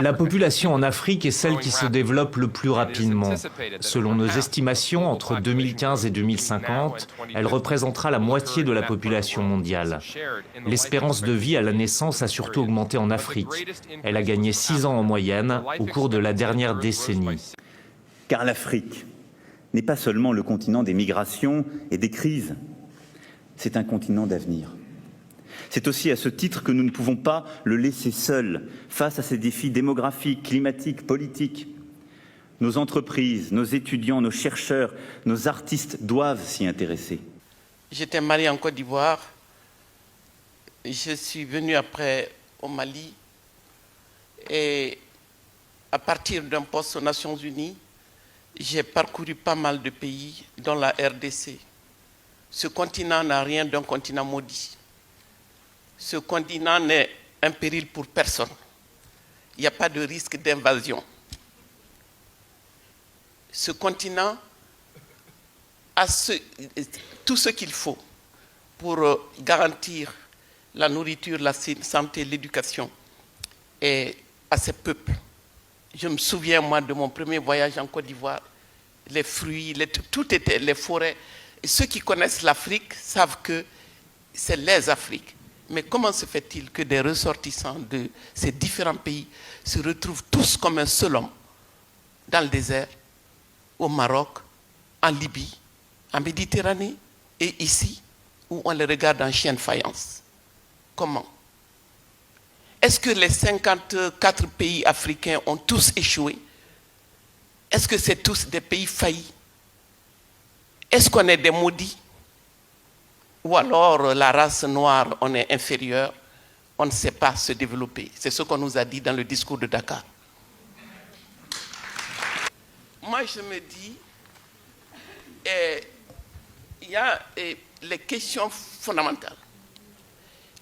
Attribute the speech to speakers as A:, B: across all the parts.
A: La population en Afrique est celle qui se développe le plus rapidement. Selon nos estimations, entre 2015 et 2050, elle représentera la moitié de la population mondiale. L'espérance de vie à la naissance a surtout augmenté en Afrique. Elle a gagné 6 ans en moyenne au cours de la dernière décennie.
B: Car l'Afrique n'est pas seulement le continent des migrations et des crises, c'est un continent d'avenir. C'est aussi à ce titre que nous ne pouvons pas le laisser seul face à ces défis démographiques, climatiques, politiques. Nos entreprises, nos étudiants, nos chercheurs, nos artistes doivent s'y intéresser.
C: J'étais marié en Côte d'Ivoire. Je suis venu après au Mali. Et à partir d'un poste aux Nations Unies, j'ai parcouru pas mal de pays, dont la RDC. Ce continent n'a rien d'un continent maudit. Ce continent n'est un péril pour personne. Il n'y a pas de risque d'invasion. Ce continent a tout ce qu'il faut pour garantir la nourriture, la santé, l'éducation et à ses peuples. Je me souviens, moi, de mon premier voyage en Côte d'Ivoire, les fruits, tout était, les forêts. Et ceux qui connaissent l'Afrique savent que c'est les Afriques. Mais comment se fait-il que des ressortissants de ces différents pays se retrouvent tous comme un seul homme dans le désert, au Maroc, en Libye, en Méditerranée et ici, où on les regarde en chien de faïence? Comment? Est-ce que les 54 pays africains ont tous échoué? Est-ce que c'est tous des pays faillis? Est-ce qu'on est des maudits? Ou alors la race noire, on est inférieur, on ne sait pas se développer. C'est ce qu'on nous a dit dans le discours de Dakar. Moi, je me dis, il y a les questions fondamentales.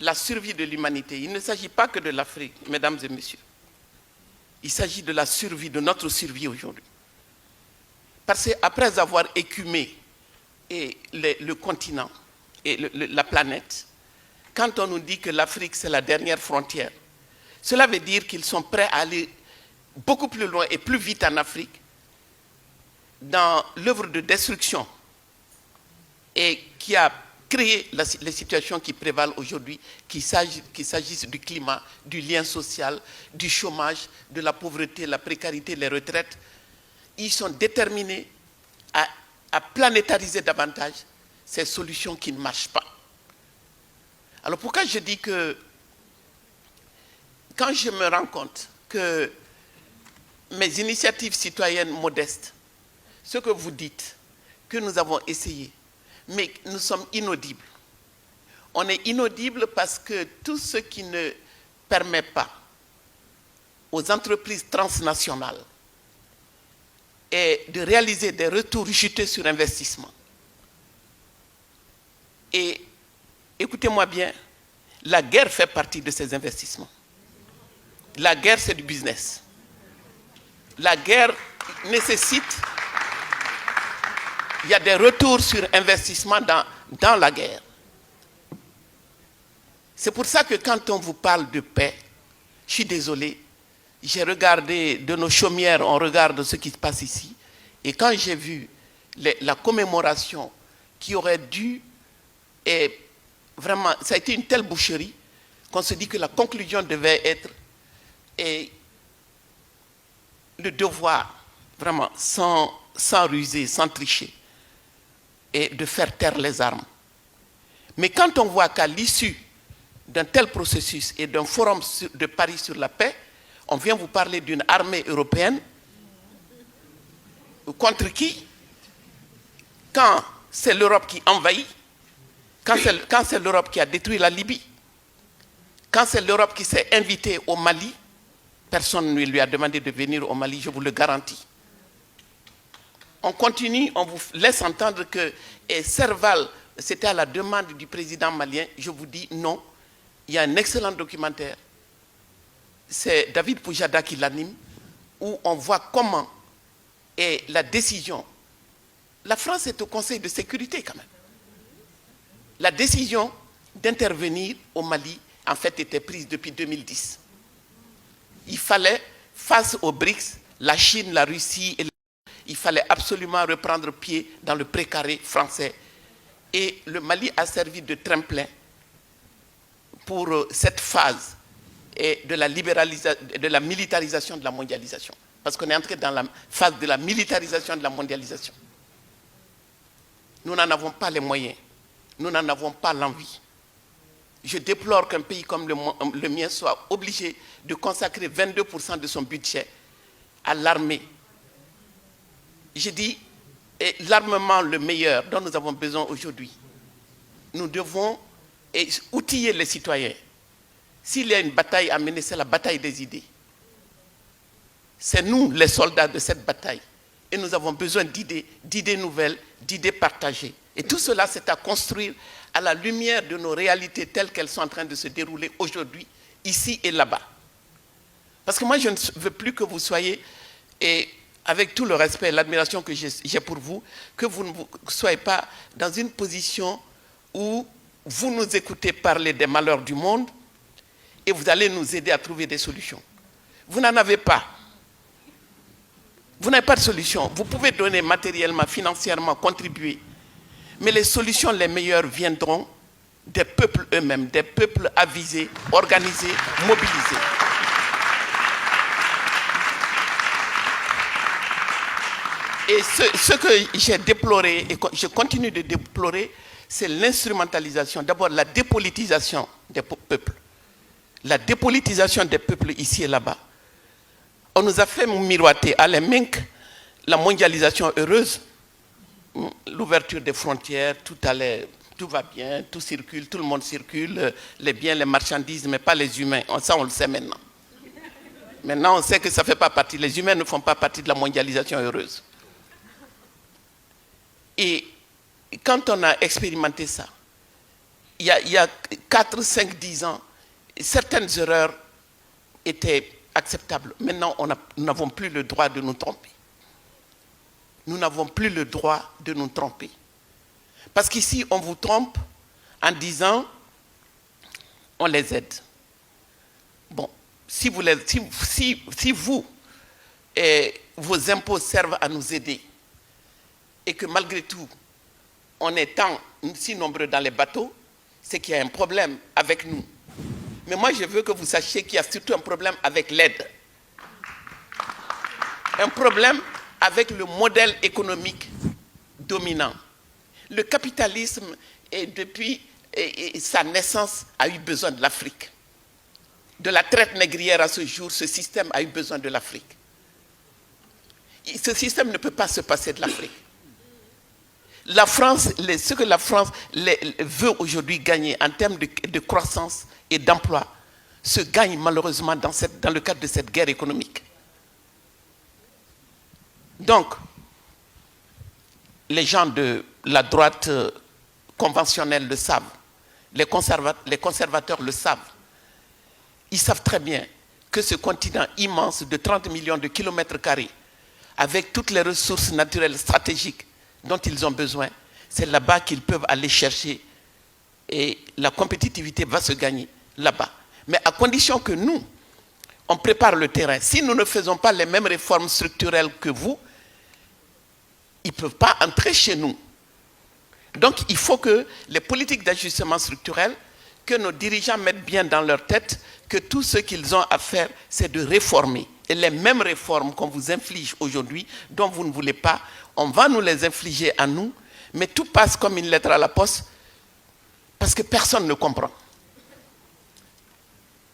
C: La survie de l'humanité. Il ne s'agit pas que de l'Afrique, mesdames et messieurs. Il s'agit de la survie, de notre survie aujourd'hui. Parce qu'après avoir écumé le continent, et la planète, quand on nous dit que l'Afrique c'est la dernière frontière, cela veut dire qu'ils sont prêts à aller beaucoup plus loin et plus vite en Afrique dans l'œuvre de destruction et qui a créé les situations qui prévalent aujourd'hui, qu'il s'agisse du climat, du lien social, du chômage, de la pauvreté, la précarité, les retraites. Ils sont déterminés à planétariser davantage ces solutions qui ne marchent pas. Alors pourquoi je dis que quand je me rends compte que mes initiatives citoyennes modestes, ce que vous dites, que nous avons essayé, mais nous sommes inaudibles. On est inaudibles parce que tout ce qui ne permet pas aux entreprises transnationales est de réaliser des retours juteux sur investissement. Et écoutez-moi bien, la guerre fait partie de ces investissements. La guerre, c'est du business. La guerre nécessite, il y a des retours sur investissement dans la guerre. C'est pour ça que quand on vous parle de paix, je suis désolé, j'ai regardé de nos chaumières, on regarde ce qui se passe ici, et quand j'ai vu la commémoration qui aurait dû, et vraiment, ça a été une telle boucherie qu'on se dit que la conclusion devait être le devoir, vraiment, sans ruser, sans tricher, et de faire taire les armes. Mais quand on voit qu'à l'issue d'un tel processus et d'un forum de Paris sur la paix, on vient vous parler d'une armée européenne contre qui? Quand c'est l'Europe qui envahit, quand c'est l'Europe qui a détruit la Libye, quand c'est l'Europe qui s'est invitée au Mali, personne ne lui a demandé de venir au Mali, je vous le garantis. On continue, on vous laisse entendre que Serval, c'était à la demande du président malien, je vous dis non. Il y a un excellent documentaire, c'est David Poujada qui l'anime, où on voit comment est la décision. La France est au Conseil de sécurité quand même. La décision d'intervenir au Mali, en fait, était prise depuis 2010. fallait, face aux BRICS, la Chine, la Russie, il fallait absolument reprendre pied dans le précaré français. Et le Mali a servi de tremplin pour cette phase de la militarisation de la mondialisation. Parce qu'on est entré dans la phase de la militarisation de la mondialisation. Nous n'en avons pas les moyens. Nous n'en avons pas l'envie. Je déplore qu'un pays comme le mien soit obligé de consacrer 22% de son budget à l'armée. Je dis, l'armement le meilleur dont nous avons besoin aujourd'hui. Nous devons outiller les citoyens. S'il y a une bataille à mener, c'est la bataille des idées. C'est nous, les soldats de cette bataille. Et nous avons besoin d'idées nouvelles, d'idées partagées. Et tout cela, c'est à construire à la lumière de nos réalités telles qu'elles sont en train de se dérouler aujourd'hui, ici et là-bas. Parce que moi, je ne veux plus que vous soyez, et avec tout le respect et l'admiration que j'ai pour vous, que vous ne soyez pas dans une position où vous nous écoutez parler des malheurs du monde et vous allez nous aider à trouver des solutions. Vous n'en avez pas. Vous n'avez pas de solution. Vous pouvez donner matériellement, financièrement, contribuer. Mais les solutions les meilleures viendront des peuples eux-mêmes, des peuples avisés, organisés, mobilisés. Et ce que j'ai déploré, et je continue de déplorer, c'est l'instrumentalisation, d'abord la dépolitisation des peuples. La dépolitisation des peuples ici et là-bas. On nous a fait miroiter à l'EMINC la mondialisation heureuse, l'ouverture des frontières, tout va bien, tout circule, tout le monde circule, les biens, les marchandises, mais pas les humains. Ça, on le sait maintenant. Maintenant, on sait que ça ne fait pas partie, les humains ne font pas partie de la mondialisation heureuse. Et quand on a expérimenté ça, il y a 4, 5, 10 ans, certaines erreurs étaient acceptables. Maintenant, nous n'avons plus le droit de nous tromper. Nous n'avons plus le droit de nous tromper. Parce qu'ici, on vous trompe en disant, on les aide. Bon, si vos impôts servent à nous aider, et que malgré tout, on est si nombreux dans les bateaux, c'est qu'il y a un problème avec nous. Mais moi, je veux que vous sachiez qu'il y a surtout un problème avec l'aide. Un problème avec le modèle économique dominant. Le capitalisme, depuis sa naissance, a eu besoin de l'Afrique. De la traite négrière à ce jour, ce système a eu besoin de l'Afrique. Ce système ne peut pas se passer de l'Afrique. La France, ce que la France veut aujourd'hui gagner en termes de croissance et d'emploi, se gagne malheureusement dans le cadre de cette guerre économique. Donc, les gens de la droite conventionnelle le savent, les conservateurs le savent. Ils savent très bien que ce continent immense de 30 millions de kilomètres carrés, avec toutes les ressources naturelles stratégiques dont ils ont besoin, c'est là-bas qu'ils peuvent aller chercher et la compétitivité va se gagner là-bas. Mais à condition que nous, on prépare le terrain. Si nous ne faisons pas les mêmes réformes structurelles que vous, ils ne peuvent pas entrer chez nous. Donc il faut que les politiques d'ajustement structurel, que nos dirigeants mettent bien dans leur tête que tout ce qu'ils ont à faire, c'est de réformer. Et les mêmes réformes qu'on vous inflige aujourd'hui, dont vous ne voulez pas, on va nous les infliger à nous, mais tout passe comme une lettre à la poste, parce que personne ne comprend.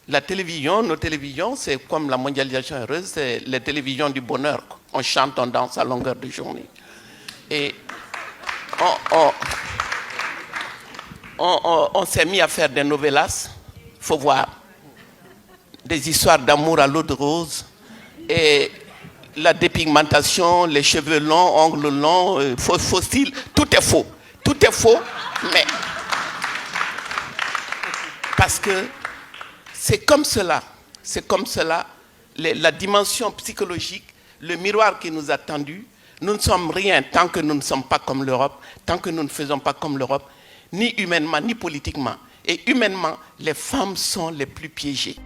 C: La télévision, nos télévisions, c'est comme la mondialisation heureuse, c'est les télévisions du bonheur. On chante, on danse à longueur de journée. Et on s'est mis à faire des novellas, il faut voir, des histoires d'amour à l'eau de rose, et la dépigmentation, les cheveux longs, ongles longs, faux style, tout est faux. Tout est faux, mais parce que c'est comme cela, la dimension psychologique, le miroir qui nous a tendus. Nous ne sommes rien tant que nous ne sommes pas comme l'Europe, tant que nous ne faisons pas comme l'Europe, ni humainement, ni politiquement. Et humainement, les femmes sont les plus piégées.